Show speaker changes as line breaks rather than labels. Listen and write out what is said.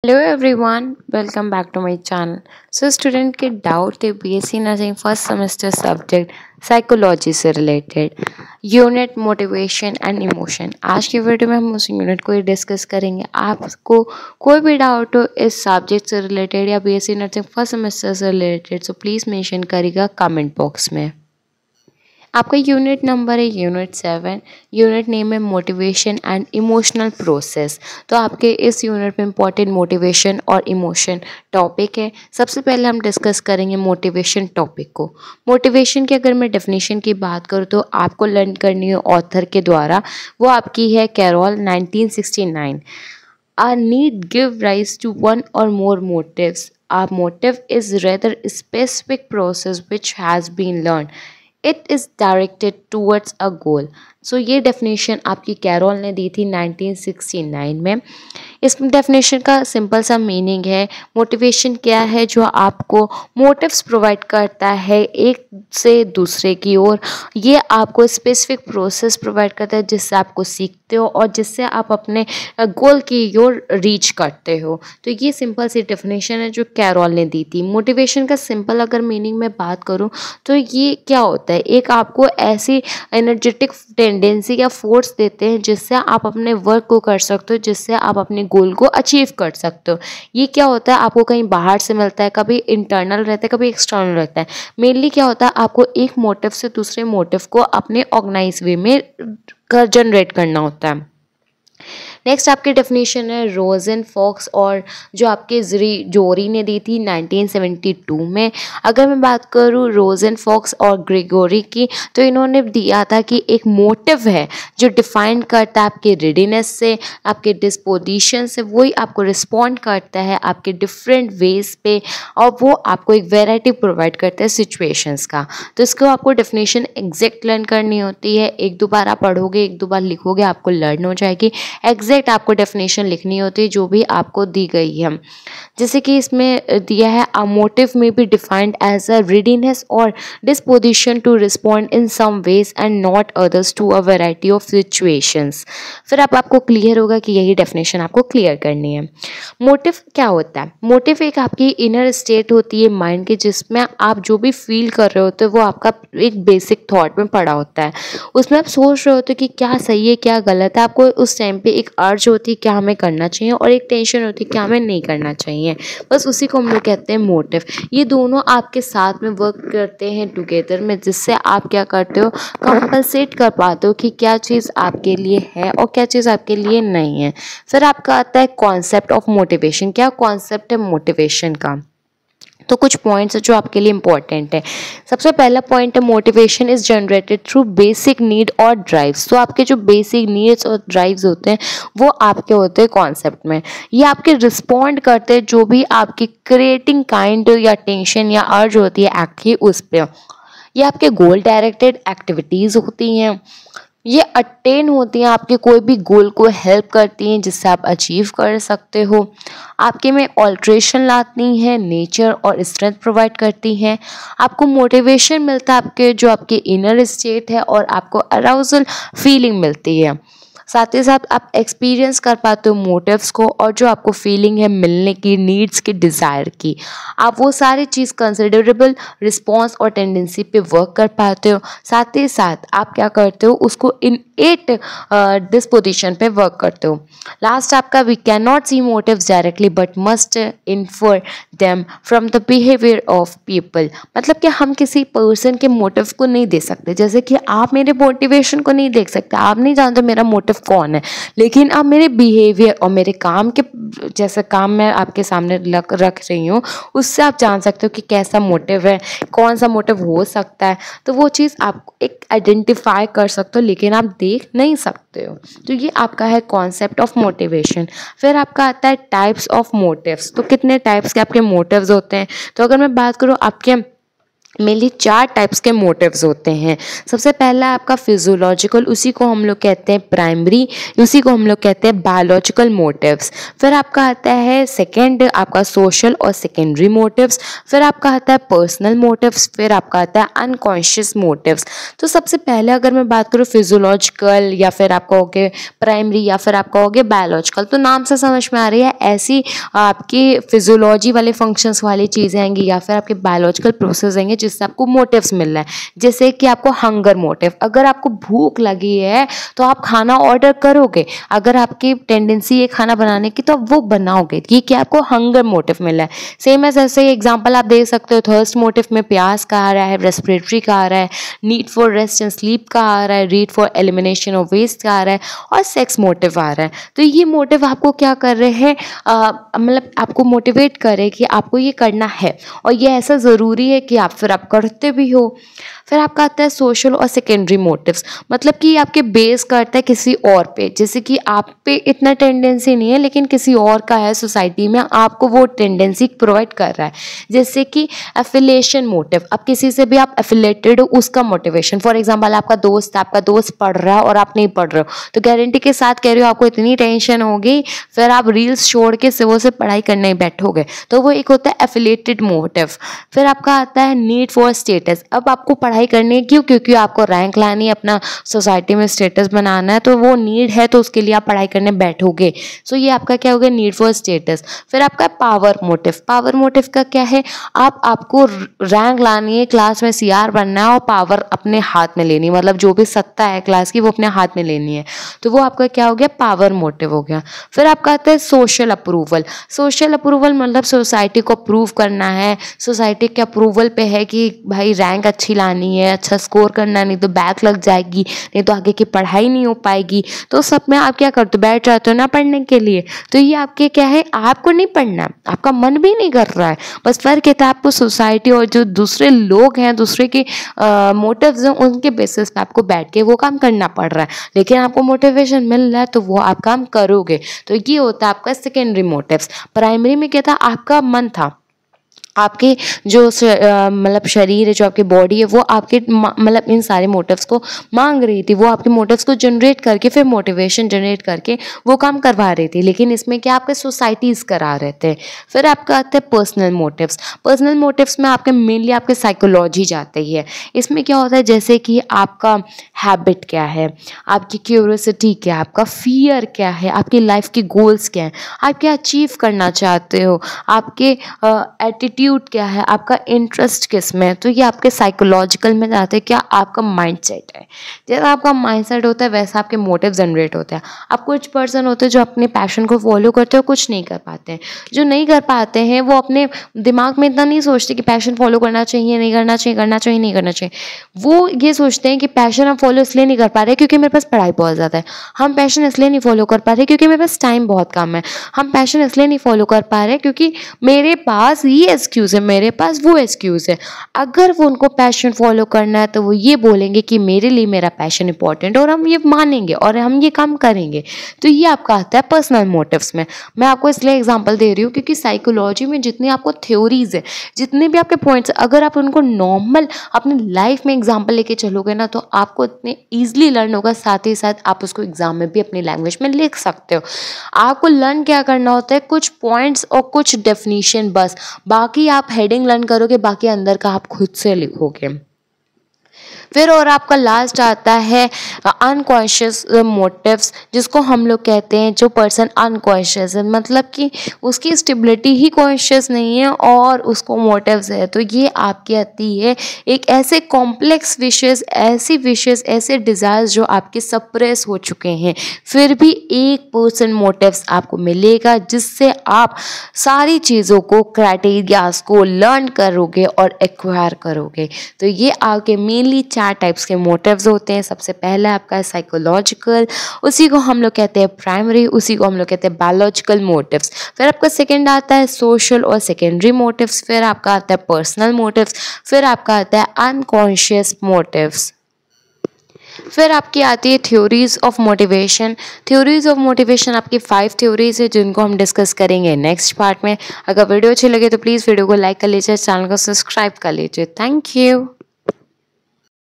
Hello everyone, welcome back to my channel. Student के doubt थे BSc nursing first semester subject psychology से related unit motivation and emotion. आज की video में हम उस यूनिट को ही डिस्कस करेंगे। आपको कोई भी डाउट हो इस सब्जेक्ट से रिलेटेड या बीएससी नर्सिंग फर्स्ट सेमेस्टर से रिलेटेड सो प्लीज़ मेंशन करिएगा कमेंट बॉक्स में। आपका यूनिट नंबर है यूनिट 7। यूनिट नेम है मोटिवेशन एंड इमोशनल प्रोसेस। तो आपके इस यूनिट में इंपॉर्टेंट मोटिवेशन और इमोशन टॉपिक है। सबसे पहले हम डिस्कस करेंगे मोटिवेशन टॉपिक को। मोटिवेशन की अगर मैं डेफिनेशन की बात करूँ तो आपको लर्न करनी है ऑथर के द्वारा। वो आपकी है carol 1969। A need give rise to one or more motives. A motive is rather a specific process which has been learned. It is directed towards a goal. सो ये डेफिनेशन आपकी कैरोल ने दी थी 1969 में। इस डेफिनेशन का सिंपल सा meaning है motivation क्या है, जो आपको मोटिव्स प्रोवाइड करता है एक से दूसरे की ओर। ये आपको स्पेसिफिक प्रोसेस प्रोवाइड करता है जिससे आपको सीखते हो और जिससे आप अपने गोल की ओर रीच करते हो। तो ये सिंपल सी डेफिनेशन है जो कैरोल ने दी थी। मोटिवेशन का सिंपल अगर मीनिंग में बात करूँ तो ये क्या होता है, एक आपको ऐसी एनर्जेटिक टेंडेंसी या फोर्स देते हैं जिससे आप अपने वर्क को कर सकते हो, जिससे आप अपने गोल को अचीव कर सकते हो। ये क्या होता है, आपको कहीं बाहर से मिलता है, कभी इंटरनल रहता है, कभी एक्सटर्नल रहता है। मेनली क्या होता है, आपको एक मोटिव से दूसरे मोटिव को अपने ऑर्गेनाइज वे में जनरेट करना होता है। नेक्स्ट आपकी डेफिनेशन है रोजन फॉक्स और जो आपके जोरी ने दी थी 1972 में। अगर मैं बात करूँ रोजन फॉक्स और ग्रेगोरी की तो इन्होंने दिया था कि एक मोटिव है जो डिफाइन करता है आपके रेडीनेस से, आपके डिस्पोजिशन से, वही आपको रिस्पॉन्ड करता है आपके डिफरेंट वेज पे और वो आपको एक वेराइटी प्रोवाइड करता है सिचुएशंस का। तो इसको आपको डेफिनेशन एग्जैक्ट लर्न करनी होती है। एक दो बार आप पढ़ोगे, एक दो बार लिखोगे, आपको लर्न हो जाएगी। एग्जैक्ट आपको डेफिनेशन लिखनी होती है जो भी आपको दी गई है। जैसे कि इसमें दिया है a motive may be defined as a readiness और disposition to respond in some ways and not others to a variety of situations. फिर आपको क्लियर होगा कि यही डेफिनेशन आपको क्लियर करनी है। मोटिव क्या होता है, मोटिव एक आपकी इनर स्टेट होती है माइंड की, जिसमें आप जो भी फील कर रहे होते हो वो आपका एक बेसिक थॉट में पड़ा होता है। उसमें आप सोच रहे होते हो कि क्या सही है क्या गलत है। आपको उस टाइम पे एक अर्ज होती है क्या हमें करना चाहिए और एक टेंशन होती है क्या हमें नहीं करना चाहिए। बस उसी को हम लोग कहते हैं मोटिव। ये दोनों आपके साथ में वर्क करते हैं टुगेदर में, जिससे आप क्या करते हो, कंपलसेट कर पाते हो कि क्या चीज़ आपके लिए है और क्या चीज़ आपके लिए नहीं है। फिर आपका आता है कॉन्सेप्ट ऑफ मोटिवेशन। क्या कॉन्सेप्ट है मोटिवेशन का, तो कुछ पॉइंट्स जो आपके लिए इंपॉर्टेंट है। सबसे पहला पॉइंट है motivation is generated through basic need और ड्राइव्स। तो आपके जो बेसिक नीड्स और ड्राइव्स होते हैं वो आपके होते हैं कॉन्सेप्ट में। ये आपके रिस्पॉन्ड करते हैं जो भी आपकी क्रिएटिंग काइंड या टेंशन या अर्ज होती है एक्ट की उस पर। ये आपके गोल डायरेक्टेड एक्टिविटीज़ होती हैं। ये अटेन होती हैं आपके कोई भी गोल को हेल्प करती हैं जिससे आप अचीव कर सकते हो। आपके में ऑल्ट्रेशन लाती हैं, नेचर और स्ट्रेंथ प्रोवाइड करती हैं। आपको मोटिवेशन मिलता है आपके जो आपके इनर स्टेट है और आपको अराउजल फीलिंग मिलती है। साथ ही साथ आप एक्सपीरियंस कर पाते हो मोटिव्स को और जो आपको फीलिंग है मिलने की, नीड्स की, डिज़ायर की, आप वो सारी चीज़ कंसिडरेबल रिस्पॉन्स और टेंडेंसी पे वर्क कर पाते हो। साथ ही साथ आप क्या करते हो, उसको इन 8 डिस्पोजिशन पे वर्क करते हो। लास्ट आपका we can not see motives directly but must infer them from the behaviour of people. मतलब कि हम किसी पर्सन के मोटिव को नहीं देख सकते। जैसे कि आप मेरे मोटिवेशन को नहीं देख सकते, आप नहीं जानते मेरा मोटिव कौन है, लेकिन आप मेरे बिहेवियर और मेरे काम के जैसे काम मैं आपके सामने रख रही हूँ उससे आप जान सकते हो कि कैसा मोटिव है, कौन सा मोटिव हो सकता है। तो वो चीज़ आप एक आइडेंटिफाई कर सकते हो लेकिन आप देख नहीं सकते हो। तो ये आपका है कॉन्सेप्ट ऑफ मोटिवेशन। फिर आपका आता है टाइप्स ऑफ मोटिव्स। तो कितने टाइप्स के आपके मोटिव्स होते हैं, तो अगर मैं बात करूँ आपके मेनली 4 टाइप्स के मोटिव्स होते हैं। सबसे पहला आपका फिजियोलॉजिकल, उसी को हम लोग कहते हैं प्राइमरी, उसी को हम लोग कहते हैं बायोलॉजिकल मोटिव्स। फिर आपका आता है सेकंड आपका सोशल और सेकेंडरी मोटिव्स। फिर आपका आता है पर्सनल मोटिव्स। फिर आपका आता है अनकॉन्शियस मोटिव्स। तो सबसे पहले अगर मैं बात करूँ फिजियोलॉजिकल या फिर आप कहोगे प्राइमरी या फिर आप कहोगे बायोलॉजिकल, तो नाम से समझ में आ रही है ऐसी आपकी फिजियोलॉजी वाले फंक्शंस वाली चीज़ें आएंगी या फिर आपके बायोलॉजिकल प्रोसेस आएंगे जिससे आपको मोटिव्स मिल रहा है। जैसे कि आपको हंगर मोटिव, अगर आपको भूख लगी है तो आप खाना ऑर्डर करोगे, अगर आपकी टेंडेंसी है खाना बनाने की तो आप वो बनाओगे, ये कि आपको हंगर मोटिव मिला है। सेम एज ऐसे एग्जांपल आप दे सकते हो, थर्स्ट मोटिव में प्यास का आ रहा है, रेस्पिरेटरी का आ रहा है, need for rest and sleep का आ रहा है, need for elimination of waste का आ रहा है और सेक्स मोटिव आ रहा है। तो ये मोटिव आपको क्या कर रहे हैं, मतलब आपको मोटिवेट करे कि आपको ये करना है और ये ऐसा ज़रूरी है कि आप फिर आप करते भी हो। फिर आपका आता है सोशल और सेकेंडरी मोटिव्स, मतलब कि आपके बेस करता है किसी और पे, जैसे कि आप पे इतना टेंडेंसी नहीं है लेकिन किसी और का है सोसाइटी में, आपको वो टेंडेंसी प्रोवाइड कर रहा है। जैसे कि एफिलिएशन मोटिव, आप किसी से भी आप एफिलेटेड हो उसका मोटिवेशन। फॉर एग्जाम्पल आपका दोस्त पढ़ रहा है और आप नहीं पढ़ रहे हो, तो गारंटी के साथ कह रहे हो आपको इतनी टेंशन होगी, फिर आप रील्स छोड़ के वो से पढ़ाई करने बैठोगे, तो वो एक होता है एफिलेटेड मोटिव। फिर आपका आता है नीड फॉर स्टेटस, अब आपको पढ़ाई करनी है, क्यों? क्योंकि आपको रैंक लानी है, अपना सोसाइटी में स्टेटस बनाना है, तो वो नीड है, तो उसके लिए आप पढ़ाई करने बैठोगे। सो ये आपका क्या हो गया, नीड फॉर स्टेटस। फिर आपका पावर मोटिव, पावर मोटिव का क्या है, आपको रैंक लानी है, क्लास में सीआर बनना है और पावर अपने हाथ में लेनी है, मतलब जो भी सत्ता है क्लास की वो अपने हाथ में लेनी है, तो वो आपका क्या हो गया, पावर मोटिव हो गया। फिर आपका आता है सोशल अप्रूवल, सोशल अप्रूवल मतलब सोसाइटी को अप्रूव करना है, सोसाइटी के अप्रूवल पे है कि भाई रैंक अच्छी लानी है, अच्छा स्कोर करना, नहीं तो बैक लग जाएगी, नहीं तो आगे की पढ़ाई नहीं हो पाएगी। तो सब में आप क्या करते हो, बैठ जाते हो ना पढ़ने के लिए, तो ये आपके क्या है, आपको नहीं पढ़ना, आपका मन भी नहीं कर रहा है, बस फर्क है आपको सोसाइटी और जो दूसरे लोग हैं, दूसरे के मोटिव्स हैं, उनके बेसिस पे आपको बैठ के वो काम करना पड़ रहा है, लेकिन आपको मोटिवेशन मिल रहा है तो वो आप काम करोगे। तो ये होता है आपका सेकेंडरी मोटिव्स। प्राइमरी में क्या था, आपका मन था, आपके जो मतलब शरीर है, जो आपकी बॉडी है, वो आपके मतलब इन सारे मोटिव्स को मांग रही थी, वो आपके मोटिव्स को जनरेट करके फिर मोटिवेशन जनरेट करके वो काम करवा रही थी, लेकिन इसमें क्या आपके सोसाइटीज़ करा रहे थे। फिर आपका आता है पर्सनल मोटिव्स, पर्सनल मोटिव्स में आपके मेनली आपके साइकोलॉजी जाती है। इसमें क्या होता है, जैसे कि आपका हैबिट क्या है, आपकी क्यूरियोसिटी क्या है, आपका फियर क्या है, आपकी लाइफ की गोल्स क्या है, आप क्या अचीव करना चाहते हो, आपके एटीट्यूड क्या है, आपका इंटरेस्ट किस में है, तो ये आपके साइकोलॉजिकल में जाते हैं। क्या आपका माइंडसेट है, जैसा आपका माइंडसेट होता है वैसा आपके मोटिव जनरेट होते हैं। आप कुछ पर्सन होते हैं जो अपने पैशन को फॉलो करते हैं, कुछ नहीं कर पाते हैं, जो नहीं कर पाते हैं वो अपने दिमाग में इतना नहीं सोचते कि पैशन फॉलो करना चाहिए, नहीं करना चाहिए, करना चाहिए, नहीं करना चाहिए। वो ये सोचते हैं कि पैशन हम फॉलो इसलिए नहीं कर पा रहे क्योंकि मेरे पास पढ़ाई बहुत ज़्यादा है, हम पैशन इसलिए नहीं फॉलो कर पा रहे क्योंकि मेरे पास टाइम बहुत कम है, हम पैशन इसलिए नहीं फॉलो कर पा रहे क्योंकि मेरे पास ये एक्सक्यूज़ है, मेरे पास वो एक्सक्यूज़ है। अगर वो उनको पैशन फॉलो करना है तो वो ये बोलेंगे कि मेरे लिए मेरा पैशन इंपॉर्टेंट, और हम ये मानेंगे और हम ये काम करेंगे। तो ये आपका आता है पर्सनल मोटिव्स में। मैं आपको इसलिए एग्जांपल दे रही हूँ क्योंकि साइकोलॉजी में जितनी आपको थ्योरीज है, जितने भी आपके पॉइंट्स, अगर आप उनको नॉर्मल अपनी लाइफ में एग्जाम्पल लेके चलोगे ना, तो आपको इतने ईजिली लर्न होगा, साथ ही साथ आप उसको एग्जाम में भी अपनी लैंग्वेज में लिख सकते हो। आपको लर्न क्या करना होता है, कुछ पॉइंट्स और कुछ डेफिनेशन बस, बाकी आप हेडिंग लर्न करोगे, बाकी अंदर का आप खुद से लिखोगे। फिर और आपका लास्ट आता है अनकॉन्शियस मोटिव्स, जिसको हम लोग कहते हैं जो पर्सन अनकॉन्शियस है, मतलब कि उसकी स्टेबिलिटी ही कॉन्शियस नहीं है और उसको मोटिव्स है। तो ये आपकी आती है एक ऐसे कॉम्प्लेक्स विशेस, ऐसी विशेस, ऐसे डिज़ायर्स जो आपके सप्रेस हो चुके हैं, फिर भी 1% मोटिव्स आपको मिलेगा जिससे आप सारी चीज़ों को, क्राइटेरियाज को लर्न करोगे और एक्वायर करोगे। तो ये आपके मेनली 4 टाइप्स के मोटिव्स होते हैं। सबसे पहला आपका है साइकोलॉजिकल, उसी को हम लोग कहते हैं प्राइमरी, उसी को हम लोग कहते हैं बायोलॉजिकल मोटिव्स। फिर आपका सेकंड आता है सोशल और सेकेंडरी मोटिव्स, फिर आपका आता है पर्सनल मोटिव्स, फिर आपका आता है अनकॉन्शियस मोटिव्स। फिर आपकी आती है theories of motivation. Theories of motivation आपकी 5 थ्योरीज है जिनको हम डिस्कस करेंगे नेक्स्ट पार्ट में। अगर वीडियो अच्छी लगे तो प्लीज़ वीडियो को लाइक कर लीजिए, चैनल को सब्सक्राइब कर लीजिए। Thank you.